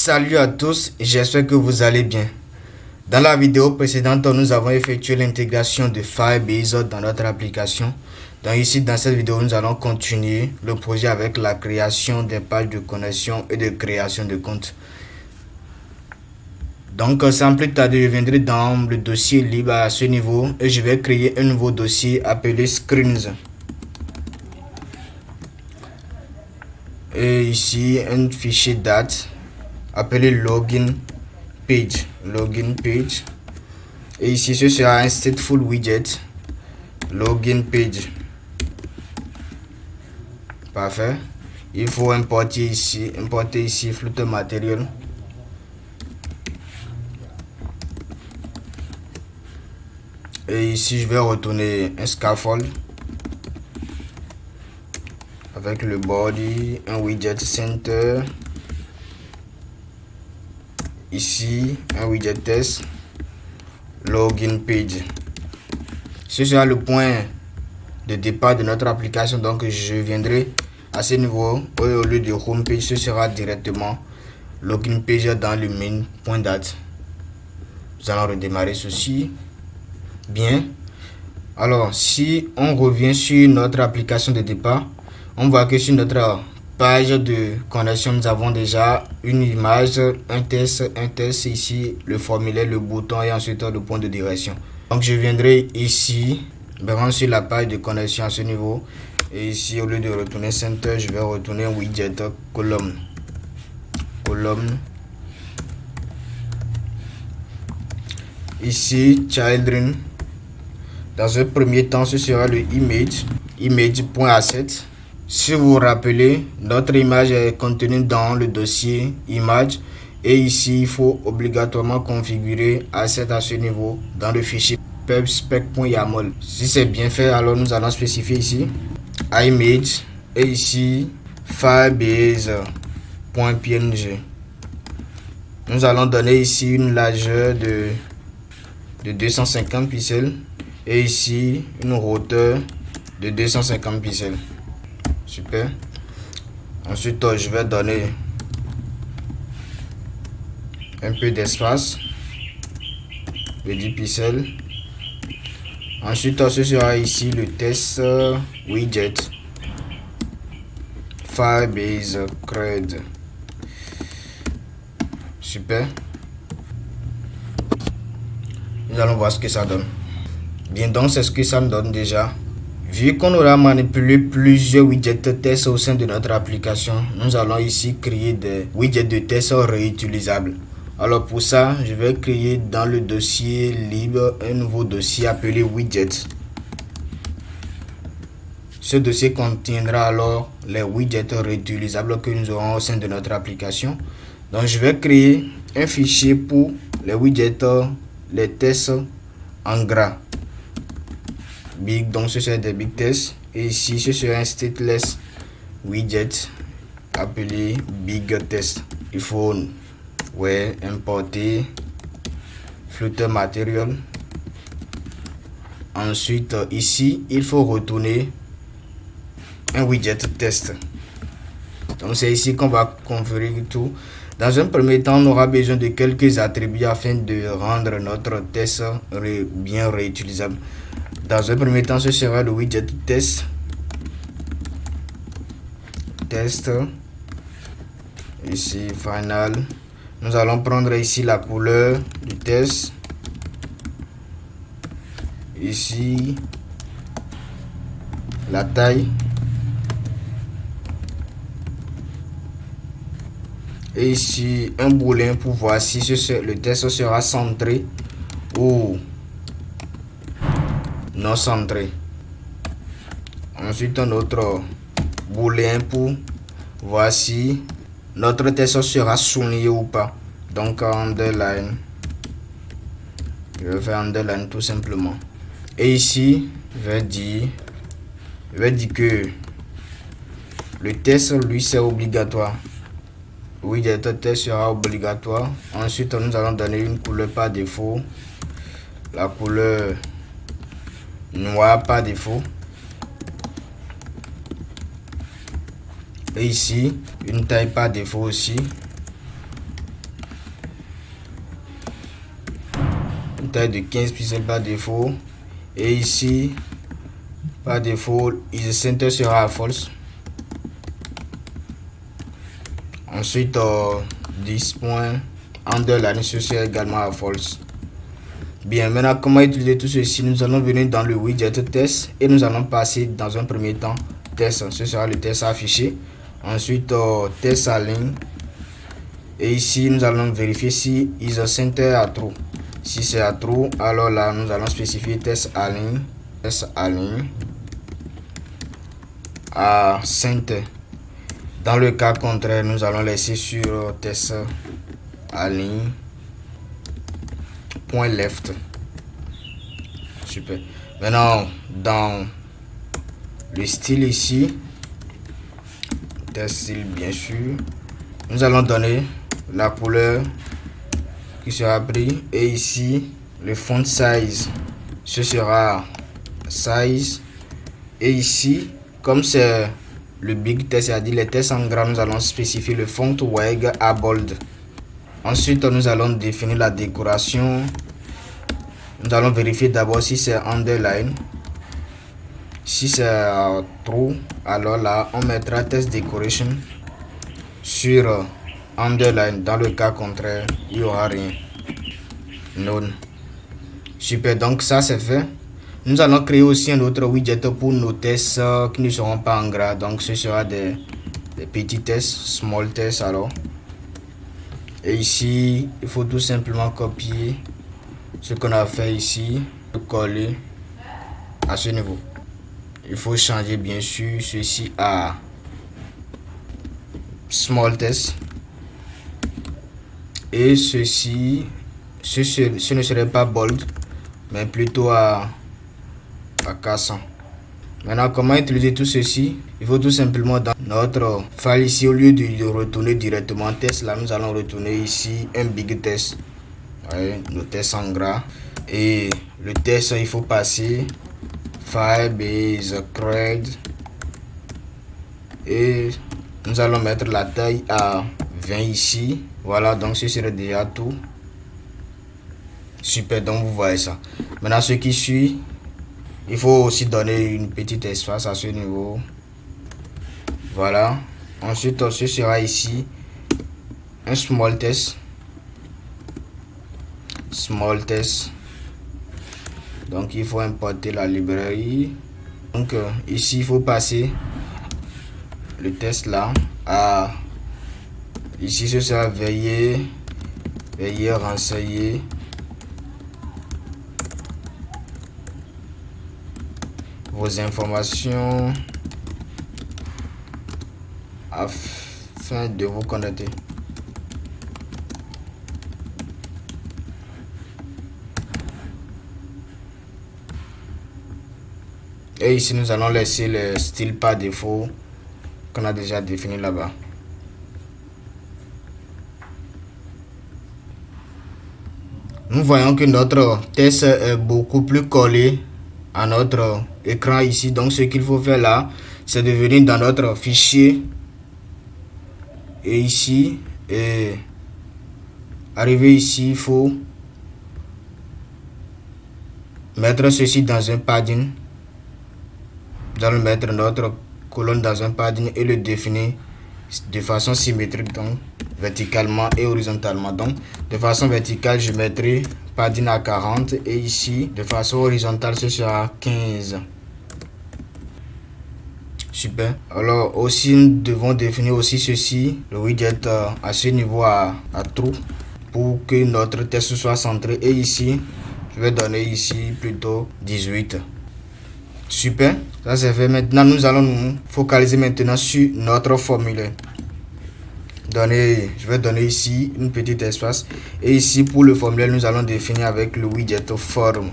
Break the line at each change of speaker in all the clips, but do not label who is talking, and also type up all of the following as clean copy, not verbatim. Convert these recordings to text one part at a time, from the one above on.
Salut à tous, j'espère que vous allez bien. Dans la vidéo précédente, nous avons effectué l'intégration de Firebase dans notre application. Donc ici, dans cette vidéo, nous allons continuer le projet avec la création des pages de connexion et de création de compte. Donc sans plus tarder, je viendrai dans le dossier libre à ce niveau et je vais créer un nouveau dossier appelé Screens. Et ici, un fichier date appelé login page. Et ici, ce sera un stateful widget login page. Parfait. Il faut importer ici Flutter Material. Et ici, je vais retourner un scaffold avec le body, un widget center. Ici, un widget test, login page. Ce sera le point de départ de notre application. Donc, je viendrai à ce niveau, au lieu de home page, ce sera directement login page dans le main.date. Nous allons redémarrer ceci. Bien. Alors, si on revient sur notre application de départ, on voit que sur notre page de connexion, nous avons déjà une image, un test ici, le formulaire, le bouton et ensuite le point de direction. Donc je viendrai ici, me rendre sur la page de connexion à ce niveau. Et ici, au lieu de retourner center, je vais retourner widget column. Ici, children. Dans un premier temps, ce sera le image.asset. Si vous vous rappelez, notre image est contenue dans le dossier image et ici il faut obligatoirement configurer asset à ce niveau dans le fichier pubspec.yaml. Si c'est bien fait, alors nous allons spécifier ici image et ici firebase.png. Nous allons donner ici une largeur de 250 pixels et ici une hauteur de 250 pixels. Super. Ensuite, je vais donner un peu d'espace de 10 pixels. Ensuite, ce sera ici le test widget Firebase Cred. Super. Nous allons voir ce que ça donne. Bien, donc c'est ce que ça me donne déjà. Vu qu'on aura manipulé plusieurs widgets de test au sein de notre application, nous allons ici créer des widgets de test réutilisables. Alors pour ça, je vais créer dans le dossier libre un nouveau dossier appelé widgets. Ce dossier contiendra alors les widgets réutilisables que nous aurons au sein de notre application. Donc je vais créer un fichier pour les widgets, les tests en gras. Big, donc ce sera des big tests et ici ce sera un stateless widget appelé big test. Il faut importer Flutter Material. Ensuite ici il faut retourner un widget test. Donc c'est ici qu'on va configurer tout. Dans un premier temps, on aura besoin de quelques attributs afin de rendre notre test bien réutilisable. Dans un premier temps, ce sera le widget test. Ici, final. Nous allons prendre ici la couleur du test. Ici, la taille. Et ici, un booléen pour voir si le test sera centré ou non centré. Ensuite, un autre booléen pour voir si notre test sera souligné ou pas. Donc, underline. Je vais faire underline tout simplement. Et ici, je vais dire que le test, lui, c'est obligatoire. Oui, le test sera obligatoire. Ensuite, nous allons donner une couleur par défaut. La couleur noir par défaut. Et ici, une taille par défaut aussi. taille de 15 pixels par défaut. Et ici, par défaut, isCenter sera à false. Ensuite, 10.underline, ceci est également à false. Bien, maintenant, comment utiliser tout ceci? Nous allons venir dans le widget test et nous allons passer dans un premier temps test. Ce sera le test affiché. Ensuite, test à ligne. Et ici, nous allons vérifier si isCenter à true. Si c'est à true, alors là, nous allons spécifier test à ligne à center. Dans le cas contraire, nous allons laisser sur test à ligne point left. Super. Maintenant, dans le style ici, test style bien sûr, nous allons donner la couleur qui sera pris et ici le font size, ce sera size. Et ici, comme c'est le big test, c'est-à-dire les tests en gras, nous allons spécifier le font WEG à bold. Ensuite, nous allons définir la décoration. Nous allons vérifier d'abord si c'est underline. Si c'est true, alors là, on mettra test decoration sur underline. Dans le cas contraire, il n'y aura rien. None. Super, donc ça c'est fait. Nous allons créer aussi un autre widget pour nos tests qui ne seront pas en gras. Donc ce sera des petits tests, small tests alors. Et ici, il faut tout simplement copier ce qu'on a fait ici, coller à ce niveau. Il faut changer bien sûr ceci à small test. Et ceci, ce ne serait pas bold, mais plutôt à 400. Maintenant, comment utiliser tout ceci? Il faut tout simplement dans notre file ici, au lieu de retourner directement test, là nous allons retourner ici un big test. Ouais, nos tests en gras. Et le test, il faut passer Firebase Cred. Et nous allons mettre la taille à 20 ici. Voilà, donc ce serait déjà tout. Super, donc vous voyez ça. Maintenant, ce qui suit, il faut aussi donner une petite espace à ce niveau. Voilà. Ensuite, ce sera ici un small test. Small test. Donc, il faut importer la librairie. Donc, ici, il faut passer le test là à... Ici, ce sera veiller renseigner. Vos informations afin de vous connecter. Et ici, nous allons laisser le style par défaut qu'on a déjà défini là-bas. Nous voyons que notre test est beaucoup plus collé à notre écran ici. Donc ce qu'il faut faire là, c'est de venir dans notre fichier et ici et arriver ici. Il faut mettre ceci dans un padding. Nous allons mettre notre colonne dans un padding et le définir de façon symétrique, donc verticalement et horizontalement. Donc de façon verticale, je mettrai padding à 40 et ici de façon horizontale ce sera 15. Super. Alors aussi nous devons définir aussi ceci, le widget à ce niveau à true pour que notre test soit centré. Et ici je vais donner ici plutôt 18. Super, ça c'est fait. Maintenant nous allons nous focaliser maintenant sur notre formulaire. Je vais donner ici une petite espace et ici pour le formulaire nous allons définir avec le widget form.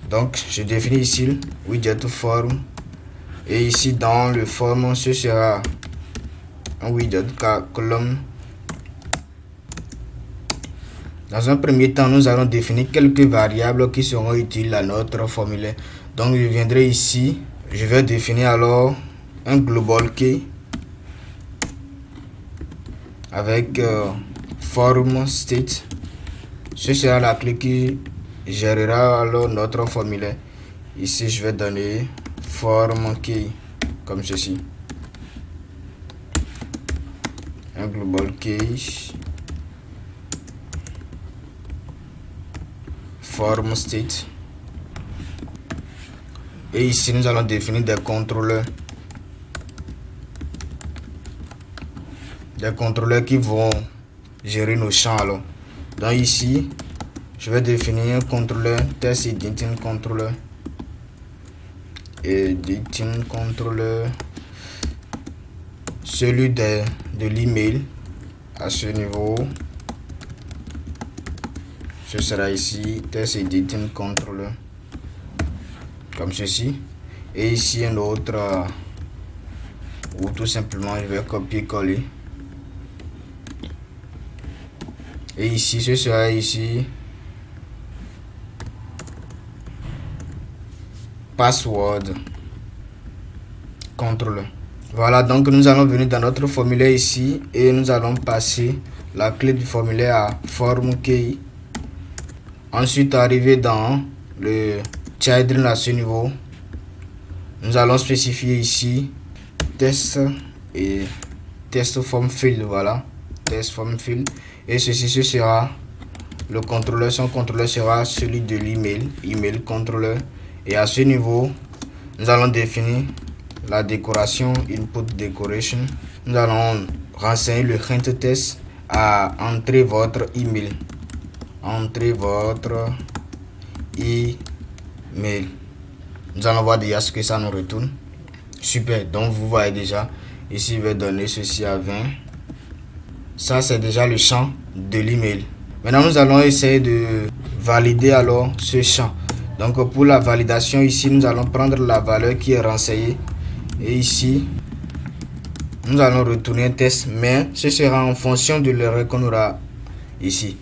Donc je définis ici le widget form et ici dans le form ce sera un widget column. Dans un premier temps nous allons définir quelques variables qui seront utiles à notre formulaire. Donc je viendrai ici, je vais définir alors un global key avec form state. Ce sera la clé qui gérera alors notre formulaire. Ici, je vais donner form key comme ceci. Un global key. Form state. Et ici, nous allons définir des contrôleurs. Des contrôleurs qui vont gérer nos champs alors. Donc ici, je vais définir un contrôleur, test editing controller. Editing controller. Celui de l'email à ce niveau. Ce sera ici, test editing controller. Comme ceci. Et ici un autre, ou tout simplement je vais copier-coller. Et ici, ce sera ici password controller. Voilà, donc nous allons venir dans notre formulaire ici et nous allons passer la clé du formulaire à form key. Ensuite, arriver dans le children à ce niveau. Nous allons spécifier ici test et test form field. Voilà, test form field. Et ceci, ce sera le contrôleur. Son contrôleur sera celui de l'email, email controller. Et à ce niveau, nous allons définir la décoration, input decoration. Nous allons renseigner le hint test à entrer votre email. Entrez votre email. Nous allons voir déjà ce que ça nous retourne. Super, donc vous voyez déjà, ici je vais donner ceci à 20. Ça c'est déjà le champ de l'email. Maintenant nous allons essayer de valider alors ce champ. Donc pour la validation ici, nous allons prendre la valeur qui est renseignée. Et ici, nous allons retourner un test, mais ce sera en fonction de l'erreur qu'on aura ici.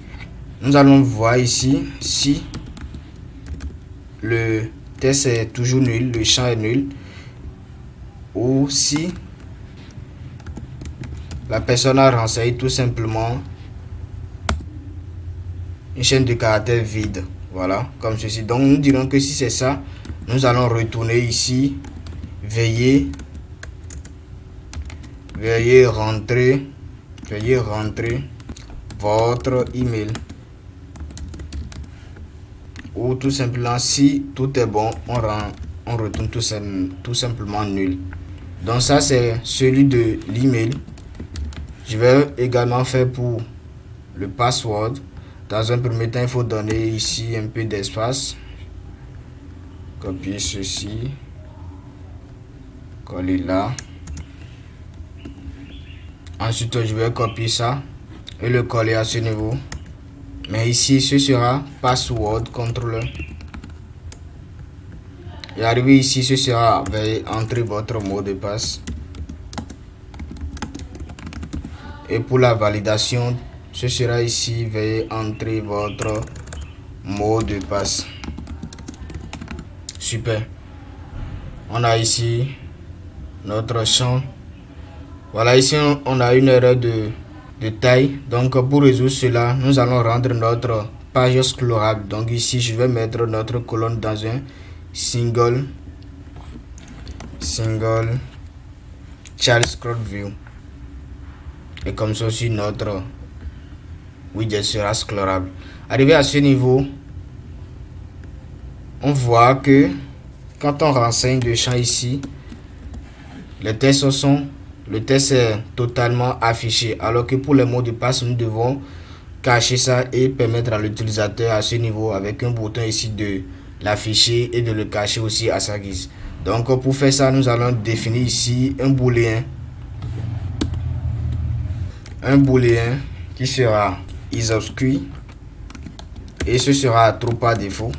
Nous allons voir ici si le test est toujours nul, le champ est nul, ou si la personne a renseigné tout simplement une chaîne de caractères vide. Voilà, comme ceci. Donc nous dirons que si c'est ça, nous allons retourner ici. Veuillez rentrer votre email. Ou tout simplement, si tout est bon, on retourne tout simplement nul. Donc ça c'est celui de l'email. Je vais également faire pour le password. Dans un premier temps, il faut donner ici un peu d'espace. Copier ceci. Coller là. Ensuite, je vais copier ça et le coller à ce niveau. Mais ici, ce sera password controller. Et arrivé ici, ce sera veuillez entrer votre mot de passe. Et pour la validation, ce sera ici veuillez entrer votre mot de passe. Super. On a ici notre champ. Voilà, ici on a une erreur de taille. Donc pour résoudre cela, nous allons rendre notre page scrollable. Donc ici je vais mettre notre colonne dans un single child scroll view. Et comme ceci notre widget sera scrollable. Arrivé à ce niveau, on voit que quand on renseigne le champ ici, le test est totalement affiché, alors que pour les mots de passe, nous devons cacher ça et permettre à l'utilisateur à ce niveau avec un bouton ici de l'afficher et de le cacher aussi à sa guise. Donc pour faire ça, nous allons définir ici un booléen qui sera isObscure et ce sera true par défaut.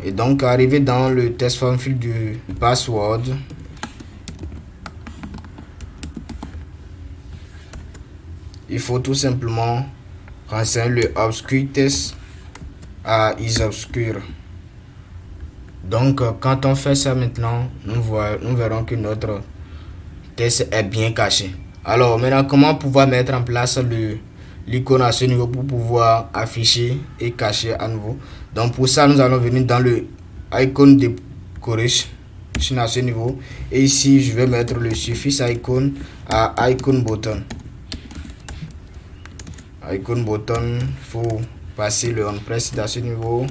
Et donc arrivé dans le test form field du password, il faut tout simplement renseigner le obscure test à isObscure. Donc quand on fait ça maintenant, nous verrons que notre test est bien caché. Alors maintenant, comment pouvoir mettre en place l'icône à ce niveau pour pouvoir afficher et cacher à nouveau. Donc pour ça, nous allons venir dans le icon decoration à ce niveau. Et ici, je vais mettre le suffixe icon à icon button. Icon button, il faut passer le on-press à ce niveau.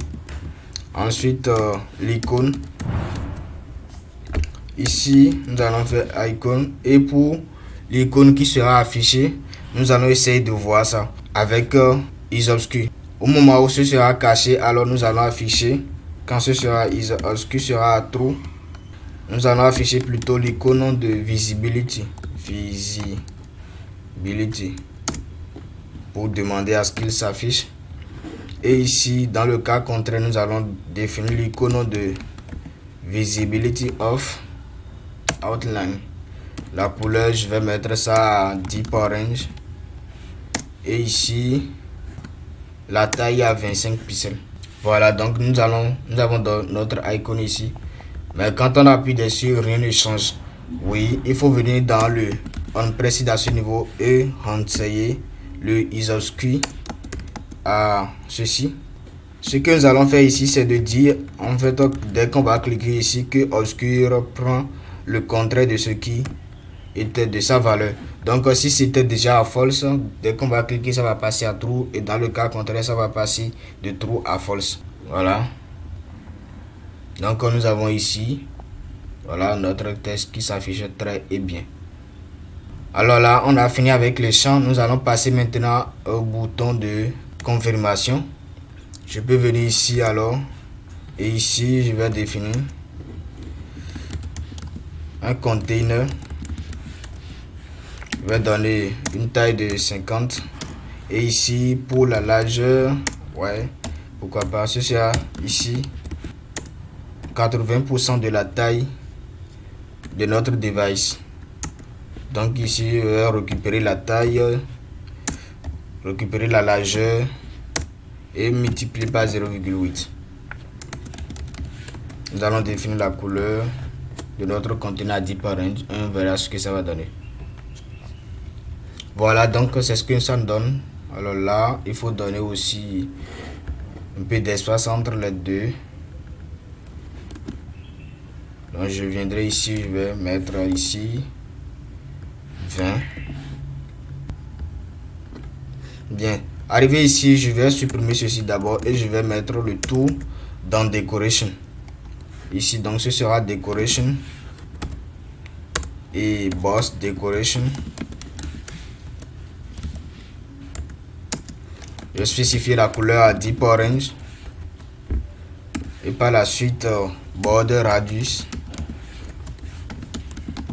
Ensuite, l'icône. Ici, nous allons faire icône. Et pour l'icône qui sera affichée, nous allons essayer de voir ça avec IsObscure. Au moment où ce sera caché, alors nous allons afficher. Quand ce sera IsObscure sera true, nous allons afficher plutôt l'icône de visibility. Visibility. Pour demander à ce qu'il s'affiche. Et ici, dans le cas contraire, nous allons définir l'icône de visibility of outline. La couleur, je vais mettre ça à deep orange. Et ici, la taille à 25 pixels. Voilà, donc nous avons notre icône ici. Mais quand on appuie dessus, rien ne change. Oui, il faut venir dans le on-press à ce niveau et renseigner le IsObscure à ceci. Ce que nous allons faire ici, c'est de dire, en fait, dès qu'on va cliquer ici, que obscur prend le contraire de ce qui était de sa valeur. Donc si c'était déjà à false, dès qu'on va cliquer, ça va passer à true, et dans le cas contraire, ça va passer de true à false. Voilà. Donc nous avons ici, voilà, notre texte qui s'affiche très et bien. Alors là, on a fini avec les champs. Nous allons passer maintenant au bouton de confirmation. Je peux venir ici alors, et ici je vais définir un container. Je vais donner une taille de 50, et ici pour la largeur, ouais, pourquoi pas, ce sera ici 80% de la taille de notre device. Donc ici je vais récupérer la taille, récupérer la largeur et multiplier par 0,8. Nous allons définir la couleur de notre conteneur deep orange. On verra ce que ça va donner. Voilà, donc c'est ce que ça donne. Alors là, il faut donner aussi un peu d'espace entre les deux. Donc je viendrai ici, je vais mettre ici 20. Bien. Arrivé ici, je vais supprimer ceci d'abord et je vais mettre le tout dans Decoration. Ici, donc ce sera Decoration et Boss Decoration. Je vais spécifier la couleur à Deep Orange et par la suite Border Radius.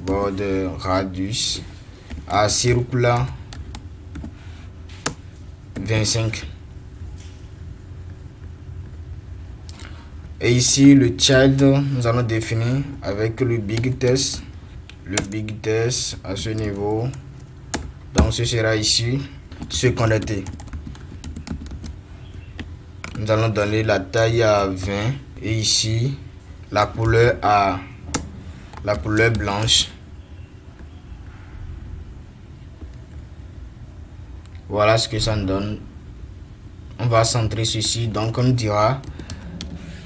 Border Radius à Circle 25. Et ici le child, nous allons définir avec le big test. Le big test à ce niveau. Donc ce sera ici ce qu'on était. Nous allons donner la taille à 20 et ici la couleur à la couleur blanche. Voilà ce que ça nous donne. On va centrer ceci. Donc on dira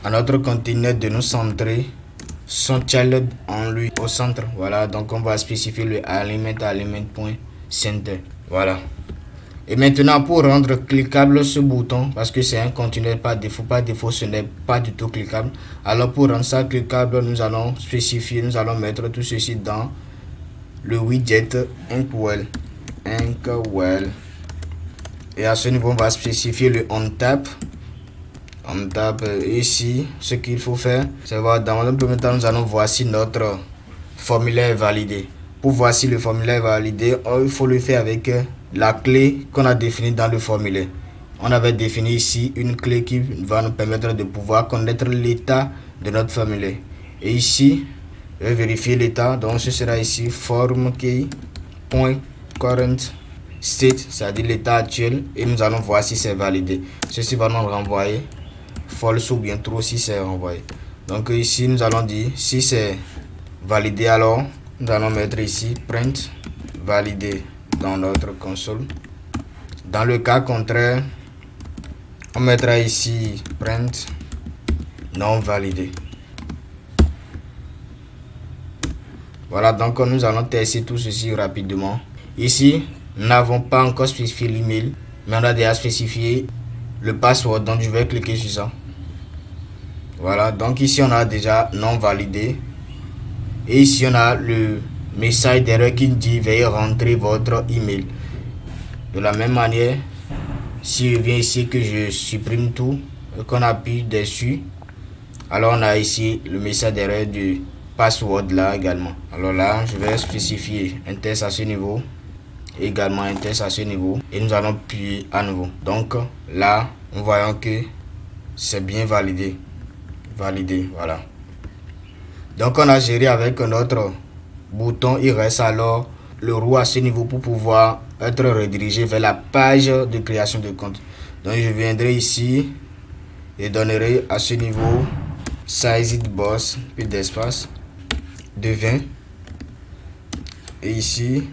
à notre conteneur de nous centrer son child en lui au centre. Voilà, donc on va spécifier le element.center. Voilà. Et maintenant, pour rendre cliquable ce bouton, parce que c'est un conteneur par défaut, ce n'est pas du tout cliquable. Alors pour rendre ça cliquable, nous allons spécifier, nous allons mettre tout ceci dans le widget Inkwell. Et à ce niveau, on va spécifier le on-tap. Ici, ce qu'il faut faire, c'est voir dans le premier temps, nous allons voir si notre formulaire est validé. Pour voir si le formulaire est validé, il faut le faire avec la clé qu'on a définie dans le formulaire. On avait défini ici une clé qui va nous permettre de pouvoir connaître l'état de notre formulaire. Et ici, je vais vérifier l'état. Donc ce sera ici form key.current state, c'est-à-dire l'état actuel, et nous allons voir si c'est validé. Ceci va nous renvoyer false ou bien true si c'est renvoyé. Donc ici nous allons dire si c'est validé, alors nous allons mettre ici print validé dans notre console. Dans le cas contraire, on mettra ici print non validé. Voilà, donc nous allons tester tout ceci rapidement. Ici, nous n'avons pas encore spécifié l'email, mais on a déjà spécifié le password, donc je vais cliquer sur ça. Voilà, donc ici on a déjà non validé. Et ici on a le message d'erreur qui dit veuillez rentrer votre email. De la même manière, si je viens ici que je supprime tout et qu'on appuie dessus, alors on a ici le message d'erreur du password là également. Alors là, je vais spécifier un test à ce niveau, également un test à ce niveau, et nous allons appuyer à nouveau. Donc là, nous voyons que c'est bien validé. Voilà. Donc on a géré avec notre bouton. Il reste alors le roue à ce niveau pour pouvoir être redirigé vers la page de création de compte. Donc je viendrai ici et donnerai à ce niveau size it box puis d'espace de 20, et ici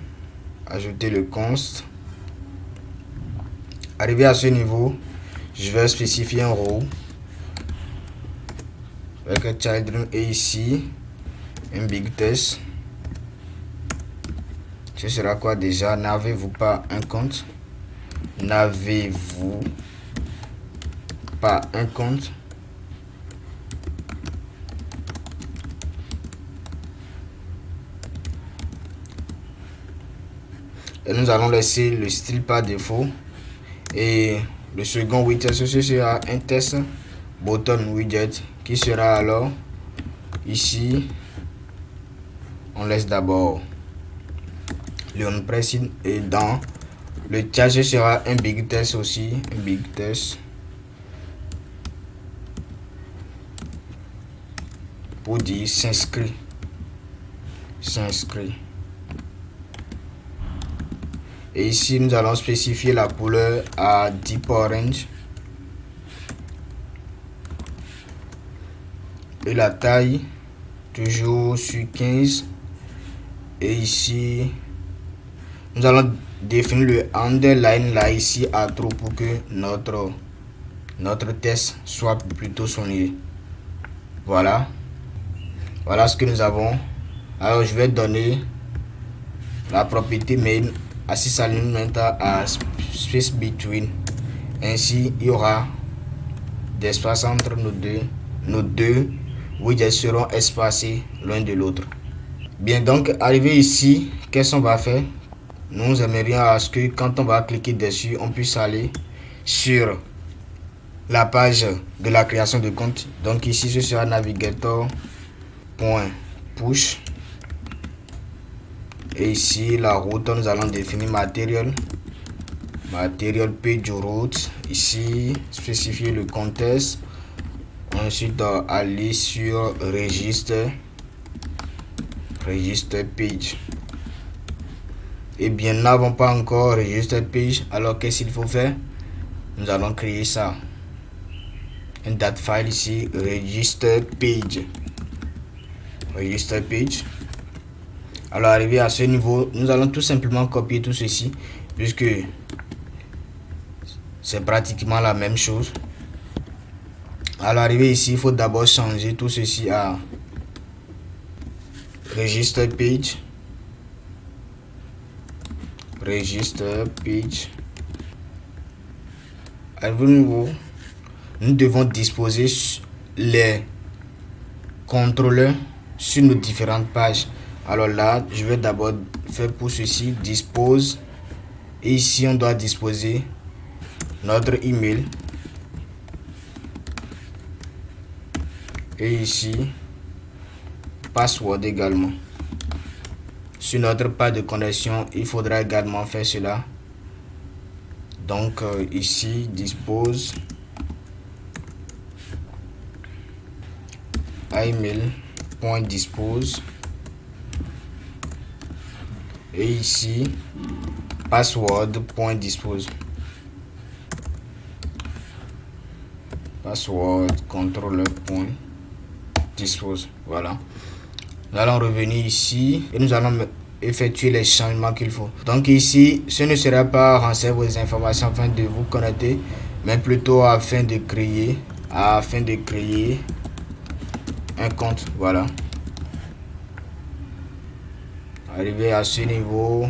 ajouter le const. Arrivé à ce niveau, je vais spécifier un row avec un children, et ici un big test. Ce sera quoi déjà? N'avez-vous pas un compte? N'avez-vous pas un compte? Et nous allons laisser le style par défaut. Et le second widget, ce sera un test button widget qui sera alors ici. On laisse d'abord le on-pressing, et dans le chat ce sera un big test aussi, un big test pour dire s'inscrit. Et ici nous allons spécifier la couleur à deep orange et la taille toujours sur 15. Et ici nous allons définir le underline là ici à true pour que notre test soit plutôt sonné. Voilà ce que nous avons. Alors je vais donner la propriété main assist alignment à space between. Ainsi il y aura d'espace entre nos deux widgets seront espacés l'un de l'autre. Bien, donc arrivé ici, qu'est-ce qu'on va faire? Nous aimerions à ce que quand on va cliquer dessus, on puisse aller sur la page de la création de compte. Donc ici ce sera navigator.push, et ici la route, nous allons définir material page route. Ici spécifier le contexte, ensuite aller sur register page. Et bien, nous n'avons pas encore register page, alors qu'est-ce qu'il faut faire? Nous allons créer ça, un date file ici, register page. Alors arrivé à ce niveau, nous allons tout simplement copier tout ceci puisque c'est pratiquement la même chose. Alors arrivé ici, il faut d'abord changer tout ceci à register page. Arrivé au niveau, nous devons disposer les contrôleurs sur nos différentes pages. Alors là, je vais d'abord faire pour ceci dispose, et ici on doit disposer notre email, et ici password également. Sur notre page de connexion, il faudra également faire cela. Donc ici dispose email.dispose, et ici password.dispose, password controller.dispose. Voilà, nous allons revenir ici et nous allons effectuer les changements qu'il faut. Donc ici, ce ne sera pas renseigner vos informations afin de vous connecter, mais plutôt afin de créer un compte. Voilà. Arrivé à ce niveau,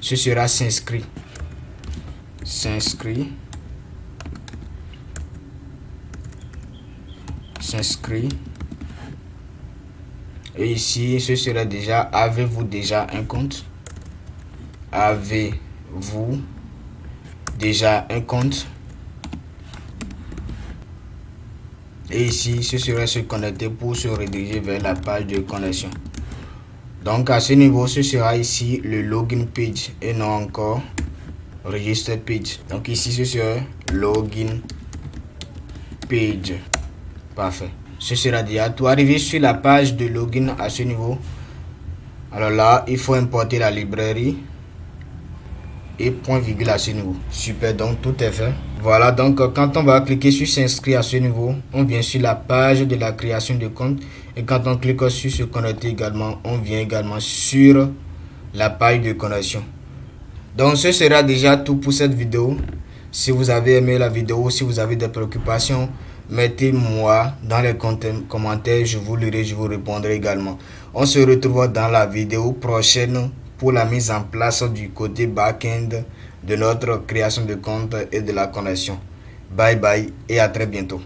ce sera s'inscrire. Et ici, ce sera déjà, avez-vous déjà un compte? Avez-vous déjà un compte? Et ici, ce sera se connecter pour se rediriger vers la page de connexion. Donc à ce niveau, ce sera ici le login page et non encore register page. Donc ici, ce sera login page. Parfait. Ce sera déjà tout. Arrivé sur la page de login à ce niveau. Alors là, il faut importer la librairie et point virgule à ce niveau. Super, donc tout est fait. Voilà, donc quand on va cliquer sur s'inscrire à ce niveau, on vient sur la page de la création de compte. Et quand on clique sur se connecter également, on vient également sur la page de connexion. Donc ce sera déjà tout pour cette vidéo. Si vous avez aimé la vidéo, si vous avez des préoccupations, mettez-moi dans les commentaires, je vous lirai, je vous répondrai également. On se retrouve dans la vidéo prochaine pour la mise en place du côté back-end de notre création de compte et de la connexion. Bye bye et à très bientôt.